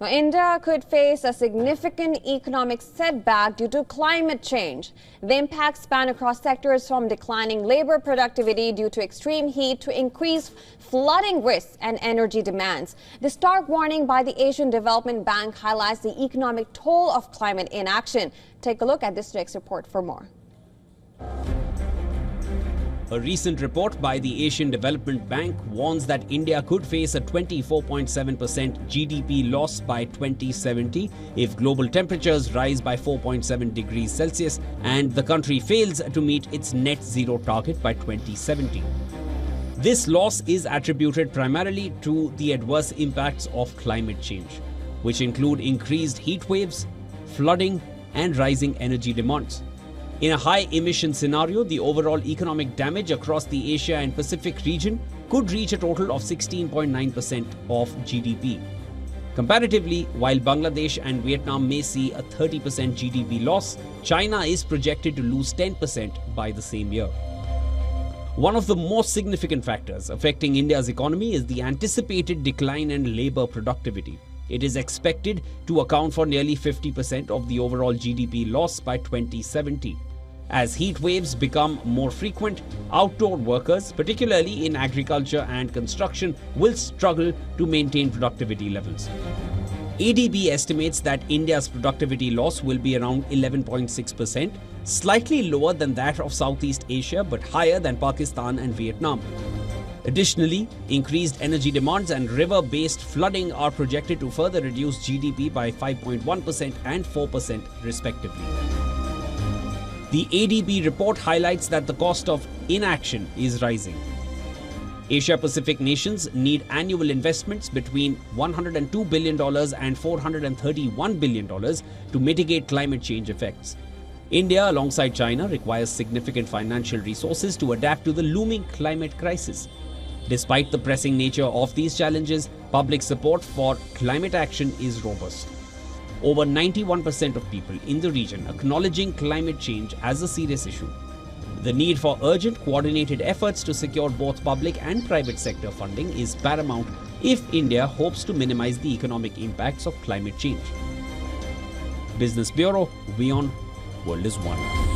Now, India could face a significant economic setback due to climate change. The impacts span across sectors from declining labor productivity due to extreme heat to increased flooding risks and energy demands. The stark warning by the Asian Development Bank highlights the economic toll of climate inaction. Take a look at this next report for more. A recent report by the Asian Development Bank warns that India could face a 24.7% GDP loss by 2070 if global temperatures rise by 4.7 degrees Celsius and the country fails to meet its net zero target by 2070. This loss is attributed primarily to the adverse impacts of climate change, which include increased heat waves, flooding, and rising energy demands. In a high-emission scenario, the overall economic damage across the Asia and Pacific region could reach a total of 16.9% of GDP. Comparatively, while Bangladesh and Vietnam may see a 30% GDP loss, China is projected to lose 10% by the same year. One of the most significant factors affecting India's economy is the anticipated decline in labor productivity. It is expected to account for nearly 50% of the overall GDP loss by 2070. As heat waves become more frequent, outdoor workers, particularly in agriculture and construction, will struggle to maintain productivity levels. ADB estimates that India's productivity loss will be around 11.6%, slightly lower than that of Southeast Asia but higher than Pakistan and Vietnam. Additionally, increased energy demands and river-based flooding are projected to further reduce GDP by 5.1% and 4% respectively. The ADB report highlights that the cost of inaction is rising. Asia-Pacific nations need annual investments between $102 billion and $431 billion to mitigate climate change effects. India, alongside China, requires significant financial resources to adapt to the looming climate crisis. Despite the pressing nature of these challenges, public support for climate action is robust. Over 91% of people in the region acknowledging climate change as a serious issue. The need for urgent coordinated efforts to secure both public and private sector funding is paramount if India hopes to minimize the economic impacts of climate change. Business Bureau, WION, World is One.